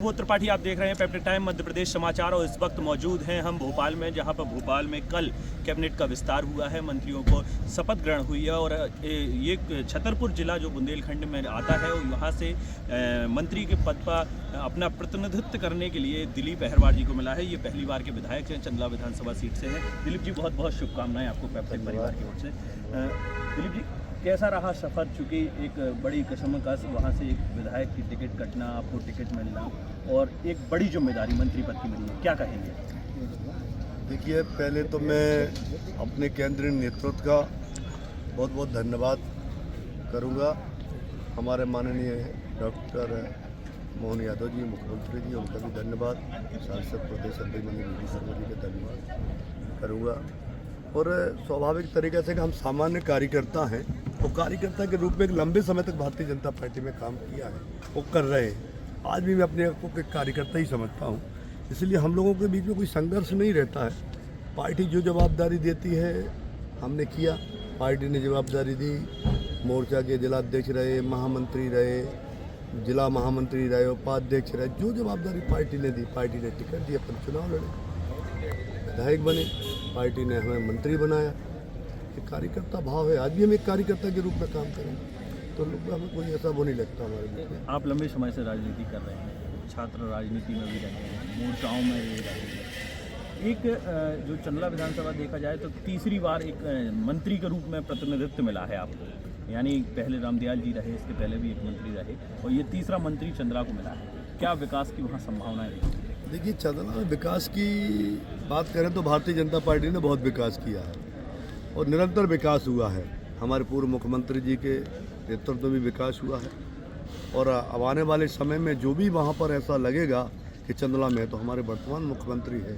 वो त्रिपाठी आप देख रहे हैं पेपर टाइम मध्य प्रदेश समाचार और इस वक्त मौजूद हैं हम भोपाल में, जहां पर भोपाल में कल कैबिनेट का विस्तार हुआ है, मंत्रियों को शपथ ग्रहण हुई है। और ये छतरपुर जिला जो बुंदेलखंड में आता है और यहाँ से मंत्री के पद पर अपना प्रतिनिधित्व करने के लिए दिलीप अहरवार जी को मिला है। ये पहली बार के विधायक हैं, चंदला विधानसभा सीट से हैं। दिलीप जी, बहुत बहुत शुभकामनाएं आपको पेपर परिवार की ओर से। दिलीप जी, कैसा रहा सफ़र? चूँकि एक बड़ी कशमकश, वहाँ से एक विधायक की टिकट कटना, आपको टिकट मिलना और एक बड़ी जिम्मेदारी मंत्री पद की मिली है, क्या कहेंगे? देखिए, पहले तो मैं अपने केंद्रीय नेतृत्व का बहुत बहुत धन्यवाद करूँगा। हमारे माननीय डॉक्टर मोहन यादव जी, मुख्यमंत्री जी, उनका भी धन्यवाद। सांसद प्रदेश अध्यक्ष वी शर्मा जी का धन्यवाद करूँगा। और स्वाभाविक तरीके से कि हम सामान्य कार्यकर्ता हैं, वो कार्यकर्ता के रूप में एक लंबे समय तक भारतीय जनता पार्टी में काम किया है, वो कर रहे हैं। आज भी मैं अपने आप को एक कार्यकर्ता ही समझता हूँ, इसलिए हम लोगों के बीच में कोई संघर्ष नहीं रहता है। पार्टी जो जवाबदारी देती है हमने किया, पार्टी ने जवाबदारी दी। मोर्चा के जिलाध्यक्ष रहे, महामंत्री रहे, जिला महामंत्री रहे, उपाध्यक्ष रहे, जो जवाबदारी पार्टी ने दी, पार्टी ने टिकट दी, अपन चुनाव लड़े, विधायक बने, पार्टी ने हमें मंत्री बनाया। एक कार्यकर्ता भाव है, आज भी हम एक कार्यकर्ता के रूप में काम करेंगे, तो लोग हमें कोई ऐसा वो नहीं लगता हमारे बीच में। आप लंबे समय से राजनीति कर रहे हैं, छात्र राजनीति में भी रहे हैं, मोर्चाओं में भी रहे हैं। एक जो चंदला विधानसभा देखा जाए तो तीसरी बार एक मंत्री के रूप में प्रतिनिधित्व मिला है आपको, यानी पहले रामदयाल जी रहे, इसके पहले भी एक मंत्री रहे और ये तीसरा मंत्री चंद्रा को मिला है। क्या विकास की वहाँ संभावनाएं देखी? देखिए, चंदला में विकास की बात करें तो भारतीय जनता पार्टी ने बहुत विकास किया है और निरंतर विकास हुआ है। हमारे पूर्व मुख्यमंत्री जी के नेतृत्व में भी विकास हुआ है और अब आने वाले समय में जो भी वहाँ पर ऐसा लगेगा कि चंदला में, तो हमारे वर्तमान मुख्यमंत्री है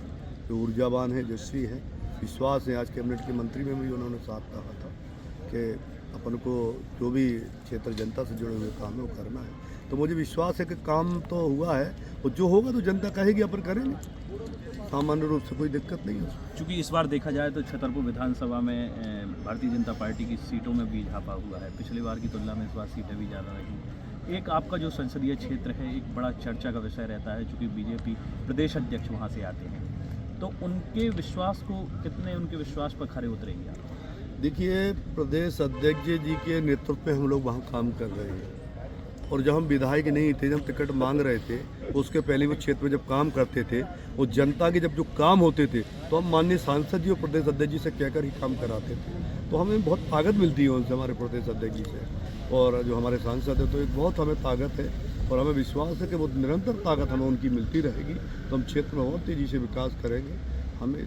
जो ऊर्जावान है, यशस्वी है, विश्वास है। आज कैबिनेट के मंत्री में भी उन्होंने साथ कहा था कि अपन को जो भी क्षेत्र जनता से जुड़े हुए काम है वो करना है। तो मुझे विश्वास है कि काम तो हुआ है और जो होगा तो जनता कहेगी, अपन करेंगे, सामान्य रूप से कोई दिक्कत नहीं है। चूँकि इस बार देखा जाए तो छतरपुर विधानसभा में भारतीय जनता पार्टी की सीटों में भी इजाफा हुआ है, पिछली बार की तुलना में इस बार सीटें भी ज़्यादा रही। एक आपका जो संसदीय क्षेत्र है, एक बड़ा चर्चा का विषय रहता है, चूँकि बीजेपी प्रदेश अध्यक्ष वहाँ से आते हैं, तो उनके विश्वास को कितने, उनके विश्वास पर खरे उतरेंगे आप? देखिए, प्रदेश अध्यक्ष जी के नेतृत्व में हम लोग वहाँ काम कर रहे हैं और जब हम विधायक नहीं थे, जब टिकट मांग रहे थे, उसके पहले वो क्षेत्र में जब काम करते थे, वो जनता के जब जो काम होते थे तो हम माननीय सांसद जी और प्रदेश अध्यक्ष जी से कहकर ही काम कराते थे। तो हमें बहुत ताकत मिलती है उनसे, हमारे प्रदेश अध्यक्ष जी से, और जो हमारे सांसद है, तो एक बहुत हमें ताकत है और हमें विश्वास है कि वो निरंतर ताकत हमें उनकी मिलती रहेगी। तो हम क्षेत्र में और तेज़ी से विकास करेंगे हमें।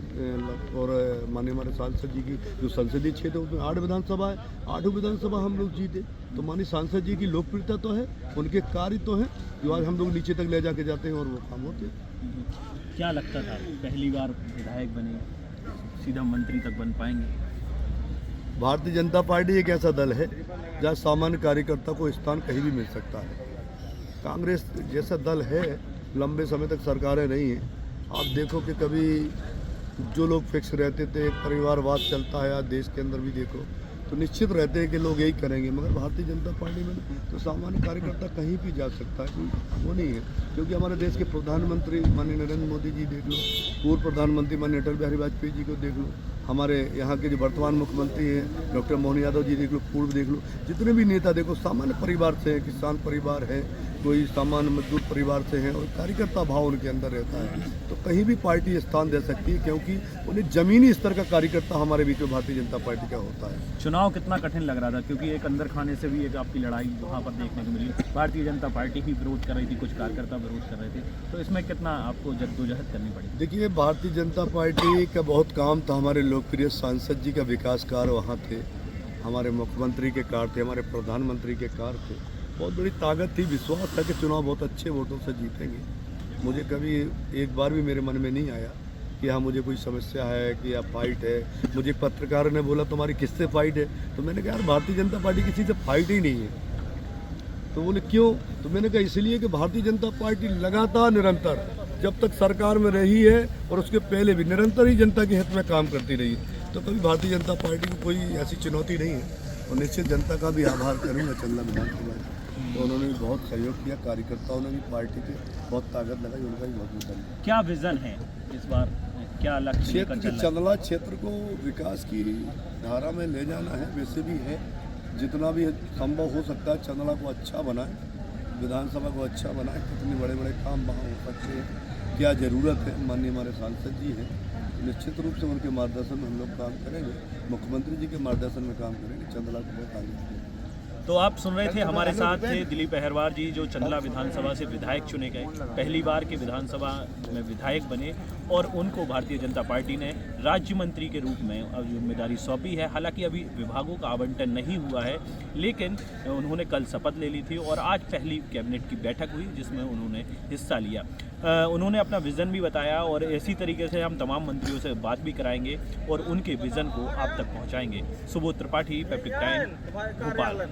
और माननीय हमारे सांसद जी की जो संसदीय क्षेत्र है उसमें 8 विधानसभा है, 8 विधानसभा हम लोग जीते। तो माननीय सांसद जी की लोकप्रियता तो है, उनके कार्य तो हैं जो आज हम लोग नीचे तक ले जाके जाते हैं और वो काम होते हैं। क्या लगता था पहली बार विधायक बने, सीधा मंत्री तक बन पाएंगे? भारतीय जनता पार्टी एक ऐसा दल है जहाँ सामान्य कार्यकर्ता को स्थान कहीं भी मिल सकता है। कांग्रेस जैसा दल है, लंबे समय तक सरकारें रही हैं। आप देखो कि कभी जो लोग फिक्स रहते थे, परिवारवाद चलता है, आज देश के अंदर भी देखो, तो निश्चित रहते हैं कि लोग यही करेंगे। मगर भारतीय जनता पार्टी में तो सामान्य कार्यकर्ता कहीं भी जा सकता है, कोई वो नहीं है। क्योंकि हमारे देश के प्रधानमंत्री माननीय नरेंद्र मोदी जी देख लो, पूर्व प्रधानमंत्री माननीय अटल बिहारी वाजपेयी जी को देख लो, हमारे यहाँ के जो वर्तमान मुख्यमंत्री हैं डॉक्टर मोहन यादव जी देख लो, पूर्व देख लो, जितने भी नेता देखो सामान्य परिवार से हैं, किसान परिवार है, कोई सामान्य मजदूर परिवार से हैं और कार्यकर्ता भाव उनके अंदर रहता है। तो कहीं भी पार्टी स्थान दे सकती है, क्योंकि उन्हें जमीनी स्तर का कार्यकर्ता हमारे बीच में भारतीय जनता पार्टी का होता है। चुनाव कितना कठिन लग रहा था, क्योंकि एक अंदर खाने से भी एक आपकी लड़ाई वहाँ पर देखने को मिली। भारतीय जनता पार्टी ही विरोध कर रही थी, कुछ कार्यकर्ता विरोध कर रहे थे, तो इसमें कितना आपको जद्दोजहद करनी पड़ी? देखिए, भारतीय जनता पार्टी का बहुत काम था। हमारे लोकप्रिय सांसद जी का विकास कार्य वहाँ थे, हमारे मुख्यमंत्री के कार्य थे, हमारे प्रधानमंत्री के कार्य थे, बहुत बड़ी ताकत थी। विश्वास था कि चुनाव बहुत अच्छे वोटों से जीतेंगे। मुझे कभी एक बार भी मेरे मन में नहीं आया कि हाँ मुझे कोई समस्या है कि या फाइट है। मुझे एक पत्रकार ने बोला तुम्हारी किससे फाइट है, तो मैंने कहा यार भारतीय जनता पार्टी किसी से फाइट ही नहीं है। तो बोले क्यों? तो मैंने कहा इसलिए कि भारतीय जनता पार्टी लगातार निरंतर जब तक सरकार में रही है और उसके पहले भी निरंतर ही जनता के हित में काम करती रही। तो कभी भारतीय जनता पार्टी को कोई ऐसी चुनौती नहीं है और निश्चित जनता का भी आभार करूँगा चंदला विधानसभा। तो उन्होंने भी बहुत सहयोग किया, कार्यकर्ताओं ने भी पार्टी के बहुत ताकत लगाई, उनका भी बहुत बहुत धन्यवाद। क्या विजन है इस बार, क्या लक्ष्य क्षेत्र लेकर के चल रहा है? चंदला क्षेत्र को विकास की धारा में ले जाना है, वैसे भी है, जितना भी संभव हो सकता है चंदला को अच्छा बनाए, विधानसभा को अच्छा बनाए, कितने बड़े बड़े काम वहाँ हो सकते हैं, क्या ज़रूरत है। माननीय हमारे सांसद जी हैं, निश्चित रूप से उनके मार्गदर्शन में हम लोग काम करेंगे, मुख्यमंत्री जी के मार्गदर्शन में काम करेंगे, चंदला को बहुत आगे बढ़ाएंगे। तो आप सुन रहे थे, हमारे साथ थे दिलीप अहरवार जी, जो चंदला विधानसभा से विधायक चुने गए, पहली बार के विधानसभा में विधायक बने और उनको भारतीय जनता पार्टी ने राज्य मंत्री के रूप में अब जिम्मेदारी सौंपी है। हालांकि अभी विभागों का आवंटन नहीं हुआ है, लेकिन उन्होंने कल शपथ ले ली थी और आज पहली कैबिनेट की बैठक हुई जिसमें उन्होंने हिस्सा लिया। उन्होंने अपना विज़न भी बताया और इसी तरीके से हम तमाम मंत्रियों से बात भी कराएंगे और उनके विज़न को आप तक पहुँचाएँगे। सुबोध त्रिपाठी, पैप्टिक टाइम, भोपाल।